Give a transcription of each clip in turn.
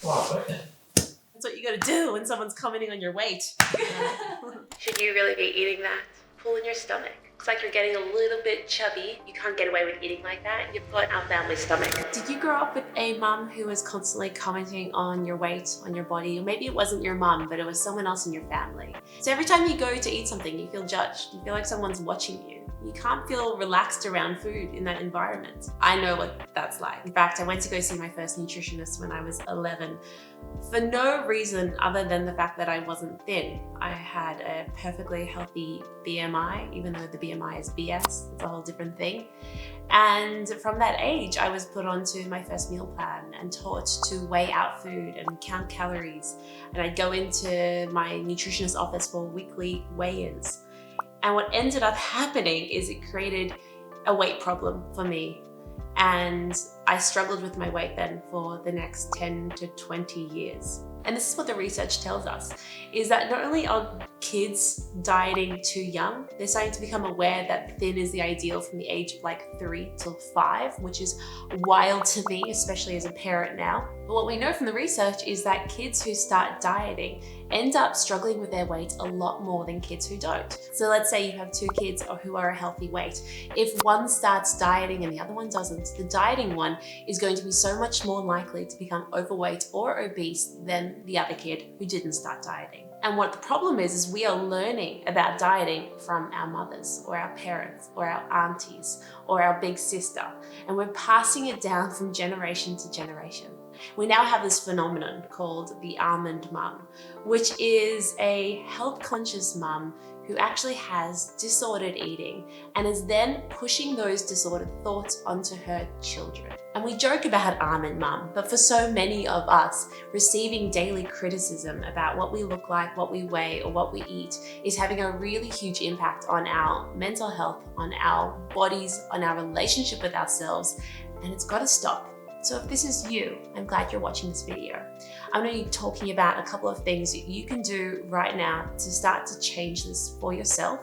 That's what you gotta do when someone's commenting on your weight. Should you really be eating that? Pull in your stomach. Looks like you're getting a little bit chubby. You can't get away with eating like that. You've got our family stomach. Did you grow up with a mum who was constantly commenting on your weight, on your body? Or maybe it wasn't your mum, but it was someone else in your family. So every time you go to eat something, you feel judged. You feel like someone's watching you. You can't feel relaxed around food in that environment. I know what that's like. In fact, I went to go see my first nutritionist when I was 11 for no reason other than the fact that I wasn't thin. I had a perfectly healthy BMI, even though the BMI is BS, it's a whole different thing. And from that age, I was put onto my first meal plan and taught to weigh out food and count calories. And I'd go into my nutritionist office for weekly weigh-ins. And what ended up happening is it created a weight problem for me. And I struggled with my weight then for the next 10 to 20 years. And this is what the research tells us, is that not only are kids dieting too young, they're starting to become aware that thin is the ideal from the age of like 3 till 5, which is wild to me, especially as a parent now. But what we know from the research is that kids who start dieting end up struggling with their weight a lot more than kids who don't. So let's say you have two kids who are a healthy weight. If one starts dieting and the other one doesn't, the dieting one is going to be so much more likely to become overweight or obese than the other kid who didn't start dieting. And what the problem is we are learning about dieting from our mothers or our parents or our aunties or our big sister, and we're passing it down from generation to generation. We now have this phenomenon called the Almond Mum, which is a health-conscious mum who actually has disordered eating and is then pushing those disordered thoughts onto her children. And we joke about Almond Mum, but for so many of us, receiving daily criticism about what we look like, what we weigh, or what we eat is having a really huge impact on our mental health, on our bodies, on our relationship with ourselves, and it's got to stop. So if this is you, I'm glad you're watching this video. I'm going to be talking about a couple of things that you can do right now to start to change this for yourself.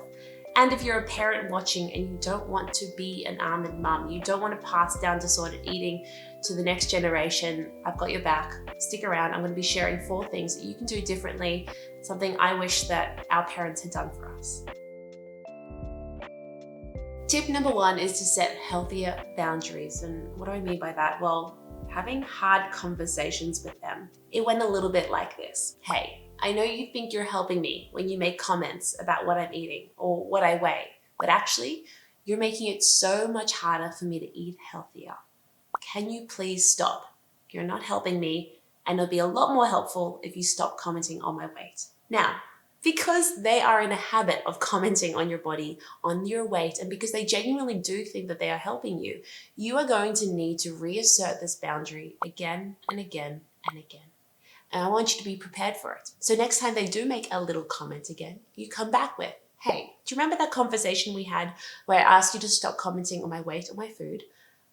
And if you're a parent watching and you don't want to be an almond mum, you don't want to pass down disordered eating to the next generation, I've got your back. Stick around. I'm going to be sharing 4 things that you can do differently, something I wish that our parents had done for us. Tip number 1 is to set healthier boundaries. And what do I mean by that? Well, having hard conversations with them. It went a little bit like this. Hey, I know you think you're helping me when you make comments about what I'm eating or what I weigh, but actually, you're making it so much harder for me to eat healthier. Can you please stop? You're not helping me, and it'll be a lot more helpful if you stop commenting on my weight. Now, because they are in a habit of commenting on your body, on your weight, and because they genuinely do think that they are helping you, you are going to need to reassert this boundary again and again and again. And I want you to be prepared for it. So next time they do make a little comment again, you come back with, hey, do you remember that conversation we had where I asked you to stop commenting on my weight or my food?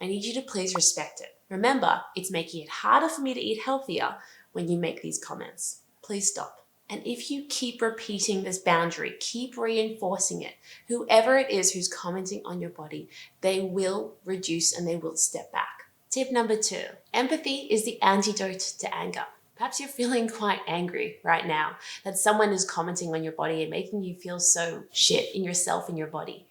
I need you to please respect it. Remember, it's making it harder for me to eat healthier when you make these comments. Please stop. And if you keep repeating this boundary, keep reinforcing it, whoever it is who's commenting on your body, they will reduce and they will step back. Tip number 2, empathy is the antidote to anger. Perhaps you're feeling quite angry right now that someone is commenting on your body and making you feel so shit in yourself and your body.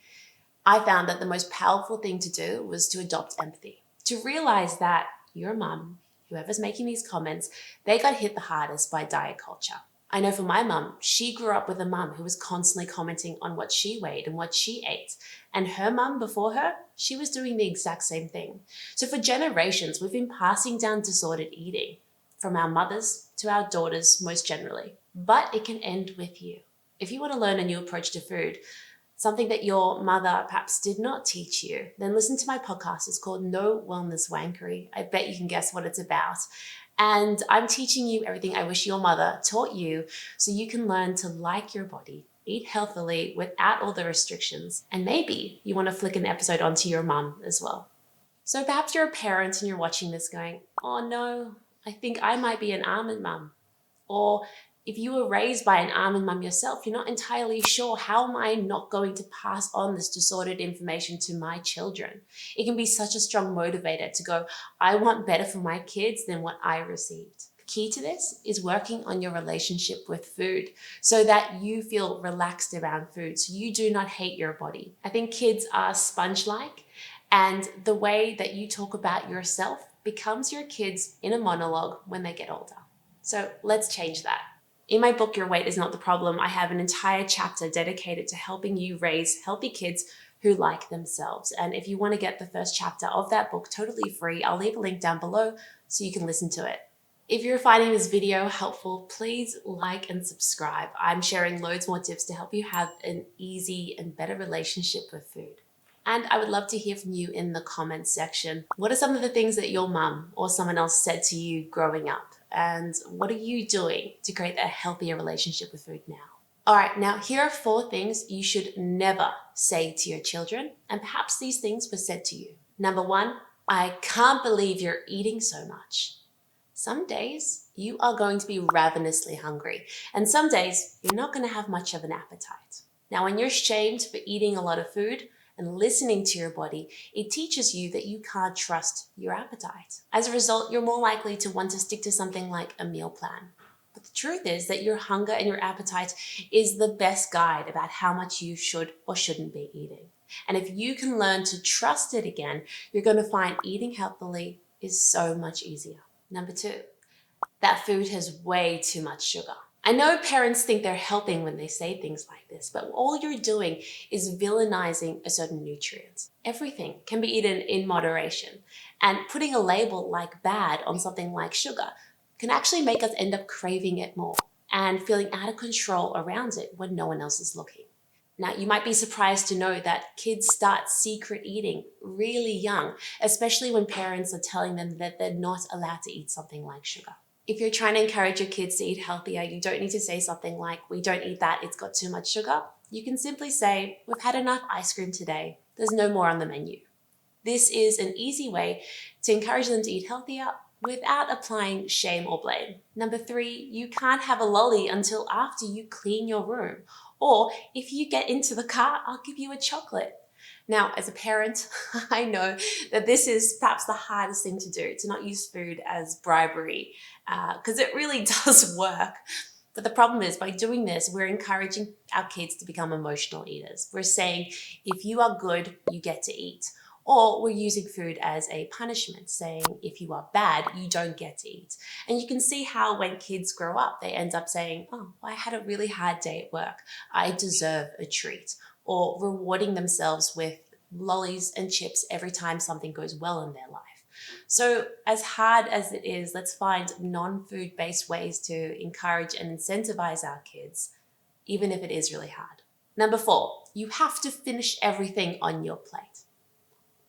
I found that the most powerful thing to do was to adopt empathy, to realize that your mum, whoever's making these comments, they got hit the hardest by diet culture. I know for my mum, she grew up with a mum who was constantly commenting on what she weighed and what she ate. And her mum before her, she was doing the exact same thing. So for generations, we've been passing down disordered eating from our mothers to our daughters most generally. But it can end with you. If you want to learn a new approach to food, something that your mother perhaps did not teach you, then listen to my podcast. It's called No Wellness Wankery. I bet you can guess what it's about. And I'm teaching you everything I wish your mother taught you so you can learn to like your body, eat healthily without all the restrictions. And maybe you want to flick an episode onto your mum as well. So perhaps you're a parent and you're watching this going, oh no, I think I might be an almond mum. Or if you were raised by an almond mum yourself, you're not entirely sure, how am I not going to pass on this disordered information to my children? It can be such a strong motivator to go, I want better for my kids than what I received. Key to this is working on your relationship with food so that you feel relaxed around food, so you do not hate your body. I think kids are sponge-like, and the way that you talk about yourself becomes your kids' inner monologue when they get older. So let's change that. In my book, Your Weight Is Not the Problem, I have an entire chapter dedicated to helping you raise healthy kids who like themselves. And if you want to get the first chapter of that book totally free, I'll leave a link down below so you can listen to it. If you're finding this video helpful, please like and subscribe. I'm sharing loads more tips to help you have an easy and better relationship with food. And I would love to hear from you in the comments section. What are some of the things that your mum or someone else said to you growing up? And what are you doing to create a healthier relationship with food now? All right, now here are 4 things you should never say to your children, and perhaps these things were said to you. Number 1, I can't believe you're eating so much. Some days you are going to be ravenously hungry, and some days you're not going to have much of an appetite. Now, when you're shamed for eating a lot of food and listening to your body, it teaches you that you can't trust your appetite. As a result, you're more likely to want to stick to something like a meal plan. But the truth is that your hunger and your appetite is the best guide about how much you should or shouldn't be eating. And if you can learn to trust it again, you're going to find eating healthily is so much easier. Number 2, that food has way too much sugar. I know parents think they're helping when they say things like this, but all you're doing is villainizing a certain nutrient. Everything can be eaten in moderation, and putting a label like bad on something like sugar can actually make us end up craving it more and feeling out of control around it when no one else is looking. Now, you might be surprised to know that kids start secret eating really young, especially when parents are telling them that they're not allowed to eat something like sugar. If you're trying to encourage your kids to eat healthier, you don't need to say something like, we don't eat that, it's got too much sugar. You can simply say, we've had enough ice cream today, there's no more on the menu. This is an easy way to encourage them to eat healthier without applying shame or blame. Number 3, you can't have a lolly until after you clean your room. Or if you get into the car, I'll give you a chocolate. Now, as a parent, I know that this is perhaps the hardest thing to do, to not use food as bribery, because it really does work. But the problem is, by doing this, we're encouraging our kids to become emotional eaters. We're saying, if you are good, you get to eat. Or we're using food as a punishment, saying, if you are bad, you don't get to eat. And you can see how when kids grow up, they end up saying, oh, I had a really hard day at work, I deserve a treat. Or rewarding themselves with lollies and chips every time something goes well in their life. So as hard as it is, let's find non-food based ways to encourage and incentivize our kids, even if it is really hard. Number 4, you have to finish everything on your plate.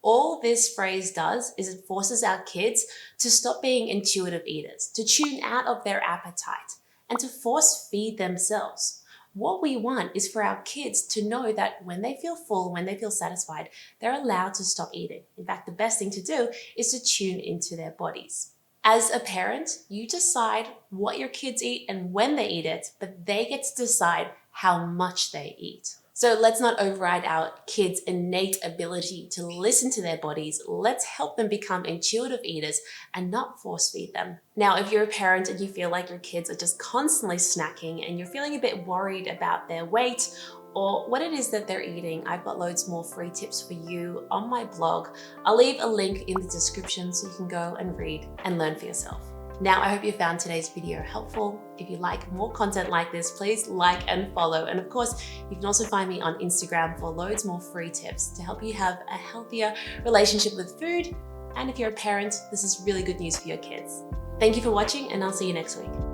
All this phrase does is it forces our kids to stop being intuitive eaters, to tune out of their appetite, and to force feed themselves. What we want is for our kids to know that when they feel full, when they feel satisfied, they're allowed to stop eating. In fact, the best thing to do is to tune into their bodies. As a parent, you decide what your kids eat and when they eat it, but they get to decide how much they eat. So let's not override our kids' innate ability to listen to their bodies. Let's help them become intuitive eaters and not force feed them. Now, if you're a parent and you feel like your kids are just constantly snacking and you're feeling a bit worried about their weight or what it is that they're eating, I've got loads more free tips for you on my blog. I'll leave a link in the description so you can go and read and learn for yourself. Now, I hope you found today's video helpful. If you like more content like this, please like and follow. And of course, you can also find me on Instagram for loads more free tips to help you have a healthier relationship with food. And if you're a parent, this is really good news for your kids. Thank you for watching, and I'll see you next week.